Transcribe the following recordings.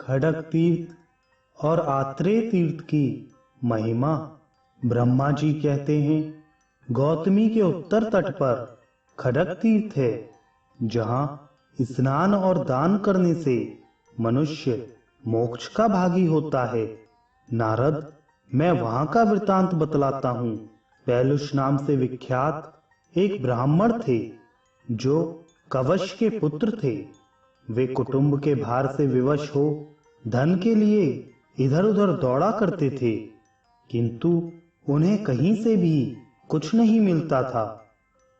खड़ग तीर्थ और आत्रेय तीर्थ की महिमा। ब्रह्मा जी कहते हैं, गौतमी के उत्तर तट पर खड़ग तीर्थ है, जहां स्नान और दान करने से मनुष्य मोक्ष का भागी होता है। नारद, मैं वहां का वृतांत बतलाता हूँ। पैलुष नाम से विख्यात एक ब्राह्मण थे, जो कवश के पुत्र थे। वे कुटुंब के भार से विवश हो धन के लिए इधर उधर दौड़ा करते थे, किंतु उन्हें कहीं से भी कुछ नहीं मिलता था।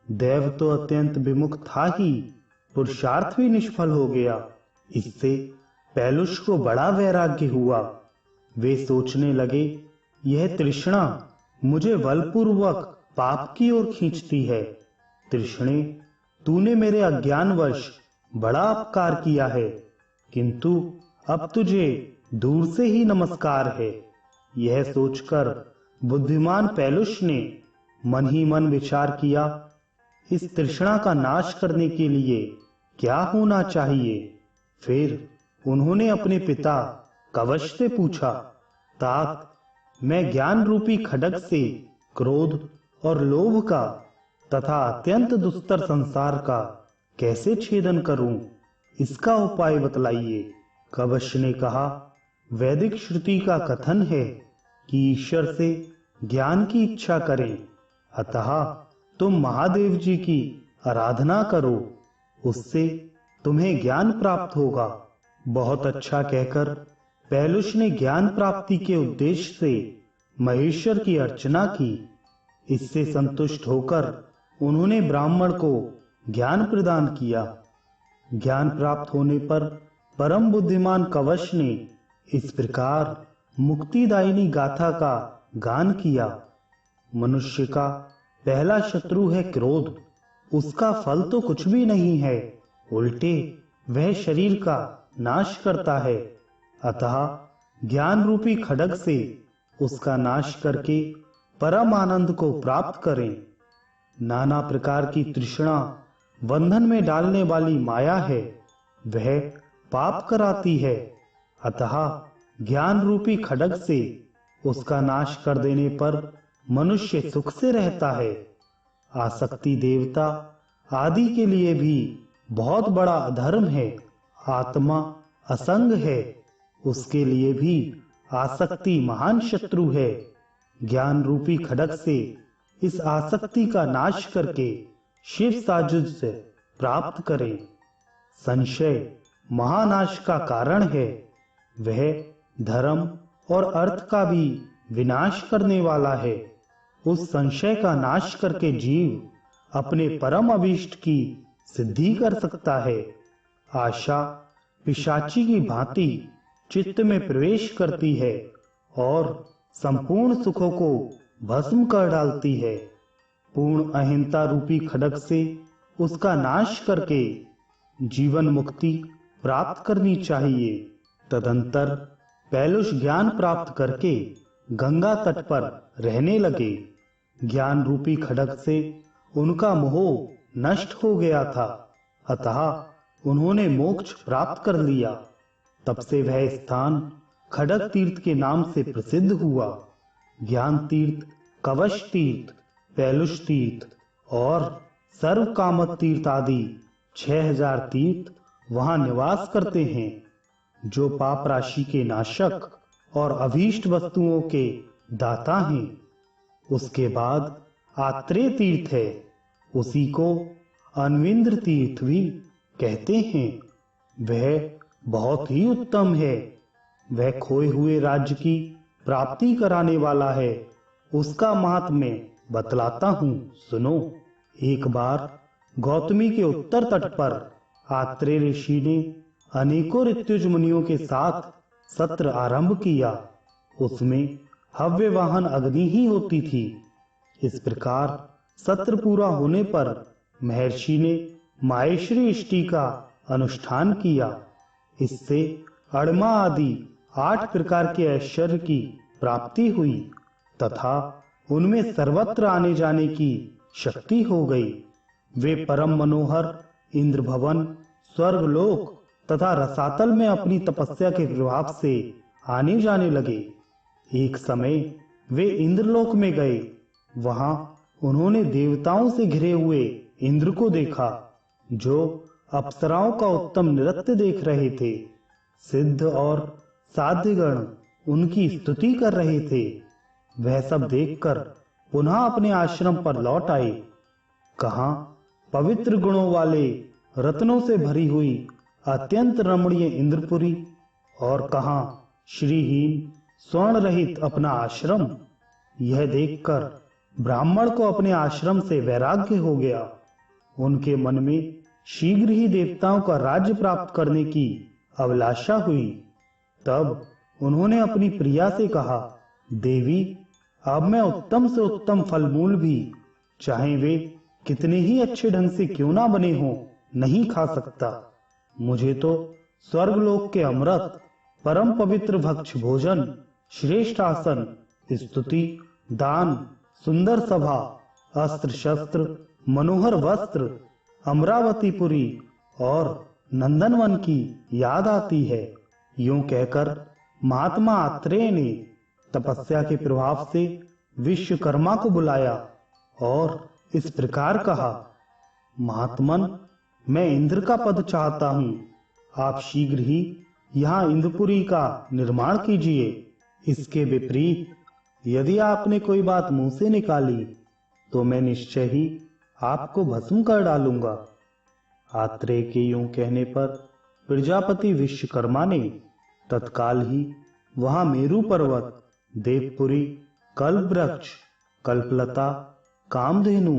दैव तो अत्यंत विमुख था ही, पुरुषार्थ भी निष्फल हो गया। इससे पैलुष को बड़ा वैराग्य हुआ। वे सोचने लगे, यह तृष्णा मुझे बलपूर्वक पाप की ओर खींचती है। तृष्णे, तूने मेरे अज्ञानवश बड़ा अपकार किया है, किंतु अब तुझे दूर से ही नमस्कार है। यह सोचकर बुद्धिमान पैलुष ने मन ही मन विचार किया, इस तृष्णा का नाश करने के लिए क्या होना चाहिए। फिर उन्होंने अपने पिता कवश से पूछा, तात, मैं ज्ञान रूपी खड्ग से क्रोध और लोभ का तथा अत्यंत दुस्तर संसार का कैसे छेदन करूं, इसका उपाय बतलाइए। कवश ने कहा, वैदिक श्रुति का कथन है कि ईश्वर से ज्ञान की इच्छा करें, अतः तुम महादेव जी की आराधना करो, उससे तुम्हें ज्ञान प्राप्त होगा। बहुत अच्छा कहकर पैलुष ने ज्ञान प्राप्ति के उद्देश्य से महेश्वर की अर्चना की। इससे संतुष्ट होकर उन्होंने ब्राह्मण को ज्ञान प्रदान किया। ज्ञान प्राप्त होने पर परम बुद्धिमान कवश ने इस प्रकार मुक्तिदायिनी गाथा का गान किया। मनुष्य का पहला शत्रु है क्रोध। उसका फल तो कुछ भी नहीं है, उल्टे वह शरीर का नाश करता है। अतः ज्ञान रूपी खड्ग से उसका नाश करके परम आनंद को प्राप्त करें। नाना प्रकार की तृष्णा बंधन में डालने वाली माया है, वह पाप कराती है। अतः ज्ञान रूपी खड्ग से उसका नाश कर देने पर मनुष्य सुख से रहता है। आसक्ति देवता आदि के लिए भी बहुत बड़ा अधर्म है। आत्मा असंग है, उसके लिए भी आसक्ति महान शत्रु है। ज्ञान रूपी खड्ग से इस आसक्ति का नाश करके शिव सायुज्य प्राप्त करें। संशय महानाश का कारण है, वह धर्म और अर्थ का भी विनाश करने वाला है। उस संशय का नाश करके जीव अपने परम अभीष्ट की सिद्धि कर सकता है। आशा पिशाची की भांति चित्त में प्रवेश करती है और संपूर्ण सुखों को भस्म कर डालती है। पूर्ण अहिंसा रूपी खड्ग से उसका नाश करके जीवन मुक्ति प्राप्त करनी चाहिए। तदंतर पैलुष ज्ञान प्राप्त करके गंगा तट पर रहने लगे। ज्ञान रूपी खड्ग से उनका मोह नष्ट हो गया था, अतः उन्होंने मोक्ष प्राप्त कर लिया। तब से वह स्थान खड्ग तीर्थ के नाम से प्रसिद्ध हुआ। ज्ञान तीर्थ, कवश तीर्थ, पैलुष तीर्थ और सर्व कामत तीर्थ आदि 6000 तीर्थ वहां निवास करते हैं, जो पाप राशि के नाशक और अभीष्ट वस्तुओं के दाता हैं। उसके बाद आत्रेय तीर्थ है, उसी को अन्विंद्र तीर्थ भी कहते हैं। वह बहुत ही उत्तम है। वह खोए हुए राज्य की प्राप्ति कराने वाला है। उसका महात्म्य बतलाता हूँ, सुनो। एक बार गौतमी के उत्तर तट पर आत्रेय ऋषि ने अनेकों ऋत्विज मुनियों के साथ सत्र आरंभ किया। उसमें हव्य वाहन अग्नि ही होती थी। इस प्रकार सत्र पूरा होने पर महर्षि ने माहेश्वरी इष्टि का अनुष्ठान किया। इससे अड़मा आदि 8 प्रकार के ऐश्वर्य की प्राप्ति हुई तथा उनमें सर्वत्र आने जाने की शक्ति हो गई। वे परम मनोहर इंद्र भवन, स्वर्गलोक तथा रसातल में अपनी तपस्या के प्रभाव से आने जाने लगे। एक समय वे इंद्रलोक में गए। वहां उन्होंने देवताओं से घिरे हुए इंद्र को देखा, जो अप्सराओं का उत्तम नृत्य देख रहे थे। सिद्ध और साध्यगण उनकी स्तुति कर रहे थे। वह सब देखकर पुनः अपने आश्रम पर लौट आए। कहाँ पवित्र गुणों वाले रत्नों से भरी हुई अत्यंत रमणीय इंद्रपुरी, और कहाँ श्रीहीन स्वर्ण रहित अपना आश्रम। यह देखकर ब्राह्मण को अपने आश्रम से वैराग्य हो गया। उनके मन में शीघ्र ही देवताओं का राज्य प्राप्त करने की अभिलाषा हुई। तब उन्होंने अपनी प्रिया से कहा, देवी, अब मैं उत्तम से उत्तम फल मूल भी, चाहे वे कितने ही अच्छे ढंग से क्यों ना बने हों, नहीं खा सकता। मुझे तो स्वर्गलोक के अमृत, परम पवित्र भक्ष भोजन, श्रेष्ठ आसन, स्तुति, दान, सुंदर सभा, अस्त्र शस्त्र, मनोहर वस्त्र, अमरावतीपुरी और नंदनवन की याद आती है। यूं कहकर महात्मा आत्रेय ने तपस्या के प्रभाव से विश्वकर्मा को बुलाया और इस प्रकार कहा, महात्मन, मैं इंद्र का पद चाहता हूँ। आप शीघ्र ही यहाँ इंद्रपुरी का निर्माण कीजिए। इसके विपरीत यदि आपने कोई बात मुंह से निकाली तो मैं निश्चय ही आपको भस्म कर डालूंगा। आत्रेय के यूं कहने पर प्रजापति विश्वकर्मा ने तत्काल ही वहां मेरु पर्वत, देवपुरी, कल्प वृक्ष, कल्पलता, कामधेनु,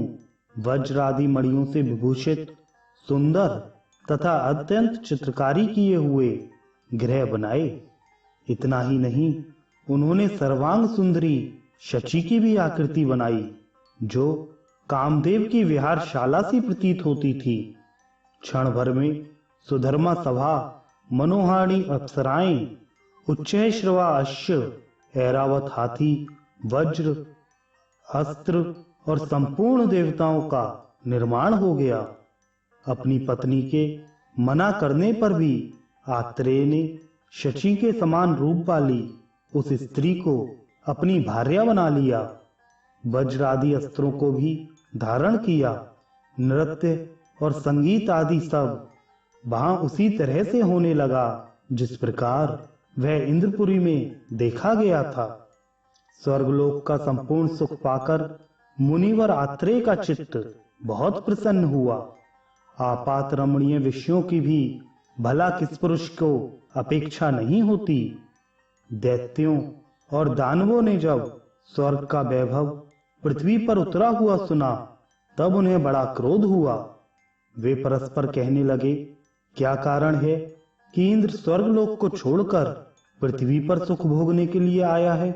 वज्र आदि मणियों से विभूषित सुंदर तथा अत्यंत चित्रकारी किए हुए गृह बनाए। इतना ही नहीं, उन्होंने सर्वांग सुंदरी शची की भी आकृति बनाई, जो कामदेव की विहारशाला सी प्रतीत होती थी। क्षण भर में सुधर्मा सभा, मनोहारी अप्सराएं, उच्चैश्रवा अश्व, ऐरावत हाथी, वज्र, अस्त्र और संपूर्ण देवताओं का निर्माण हो गया। अपनी पत्नी के मना करने पर भी आत्रेय ने शची के समान रूप वाली उस स्त्री को अपनी भार्या बना लिया। वज्र आदि अस्त्रों को भी धारण किया। नृत्य और संगीत आदि सब वहां उसी तरह से होने लगा जिस प्रकार वह इंद्रपुरी में देखा गया था। स्वर्गलोक का संपूर्ण सुख पाकर मुनिवर आत्रेय का चित्त बहुत प्रसन्न हुआ। आपात रमणीय विषयों की भी भला किस पुरुष को अपेक्षा नहीं होती। दैत्यों और दानवों ने जब स्वर्ग का वैभव पृथ्वी पर उतरा हुआ सुना, तब उन्हें बड़ा क्रोध हुआ। वे परस्पर कहने लगे, क्या कारण है कि इंद्र स्वर्गलोक को छोड़कर पृथ्वी पर सुख भोगने के लिए आया है?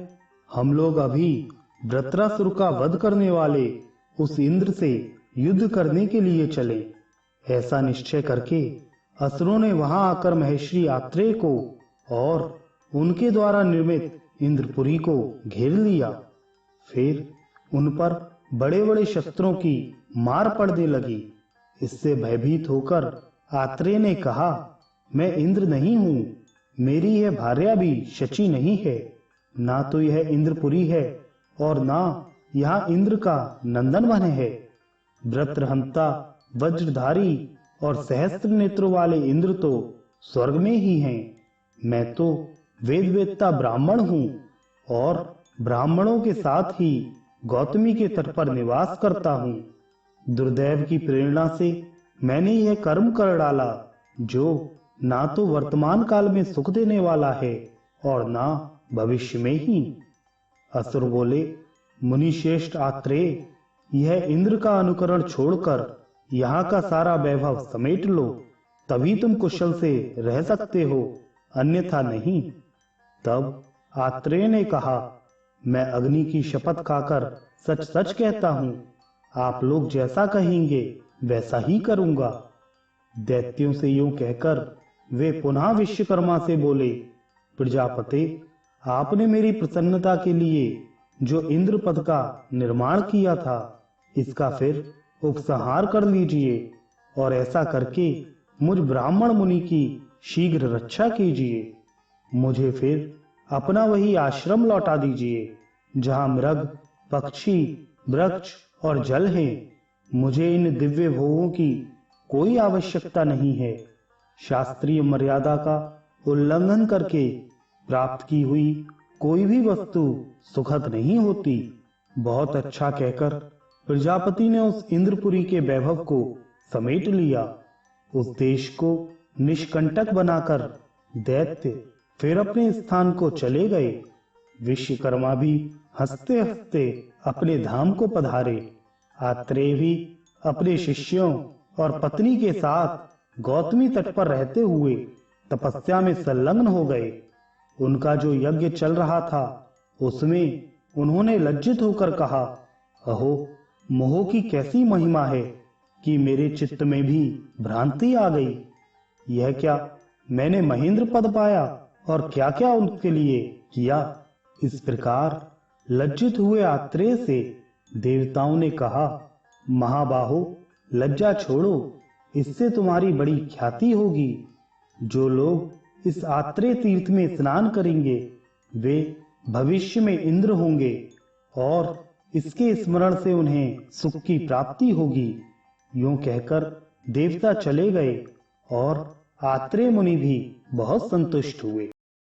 हम लोग अभी वृत्रासुर का वध करने वाले उस इंद्र से युद्ध करने के लिए चले। ऐसा निश्चय करके असुरों ने वहां आकर महर्षि आत्रेय को और उनके द्वारा निर्मित इंद्रपुरी को घेर लिया। फिर उन पर बड़े बड़े शस्त्रों की मार पड़ने लगी। इससे भयभीत होकर आत्रेय ने कहा, मैं इंद्र नहीं हूं, मेरी यह भार्या भी शची नहीं है। ना तो यह इंद्रपुरी है और ना यहाँ इंद्र का नंदनवन है। वृत्रहंता, वज्रधारी और सहस्त्र नेत्रों वाले इंद्र तो स्वर्ग में ही हैं। मैं तो वेदवेत्ता ब्राह्मण हूँ और ब्राह्मणों के साथ ही गौतमी के तट पर निवास करता हूँ। दुर्दैव की प्रेरणा से मैंने यह कर्म कर डाला, जो ना तो वर्तमान काल में सुख देने वाला है और ना भविष्य में ही। असुर बोले, मुनि श्रेष्ठ आत्रेय, यह इंद्र का अनुकरण छोड़कर यहाँ का सारा वैभव समेट लो, तभी तुम कुशल से रह सकते हो, अन्यथा नहीं। तब आत्रेय ने कहा, मैं अग्नि की शपथ खाकर सच सच कहता हूँ, आप लोग जैसा कहेंगे वैसा ही करूंगा। दैत्यों से यूं कहकर वे पुनः विश्वकर्मा से बोले, प्रजापते, आपने मेरी प्रसन्नता के लिए जो इंद्र पद का निर्माण किया था, इसका फिर उपसंहार कर लीजिए और ऐसा करके मुझ ब्राह्मण मुनि की शीघ्र रक्षा कीजिए। मुझे फिर अपना वही आश्रम लौटा दीजिए जहां मृग, पक्षी, वृक्ष और जल है। मुझे इन दिव्य भोगों की कोई आवश्यकता नहीं है। शास्त्रीय मर्यादा का उल्लंघन करके प्राप्त की हुई कोई भी वस्तु सुखद नहीं होती। बहुत अच्छा कहकर प्रजापति ने उस इंद्रपुरी के वैभव को समेट लिया। उस देश को निष्कंटक बनाकर दैत्य फिर अपने स्थान को चले गए। विश्वकर्मा भी हंसते हंसते अपने धाम को पधारे। आत्रेय भी अपने शिष्यों और पत्नी के साथ गौतमी तट पर रहते हुए तपस्या में संलग्न हो गए। उनका जो यज्ञ चल रहा था उसमें उन्होंने लज्जित होकर कहा, अहो, मोह की कैसी महिमा है कि मेरे चित्त में भी भ्रांति आ गई। यह क्या मैंने महेंद्र पद पाया और क्या क्या उनके लिए किया। इस प्रकार लज्जित हुए आत्रेय से देवताओं ने कहा, महाबाहो, लज्जा छोड़ो, इससे तुम्हारी बड़ी ख्याति होगी। जो लोग इस आत्रेय तीर्थ में स्नान करेंगे वे भविष्य में इंद्र होंगे और इसके स्मरण से उन्हें सुख की प्राप्ति होगी। यूं कहकर देवता चले गए और आत्रेय मुनि भी बहुत संतुष्ट हुए।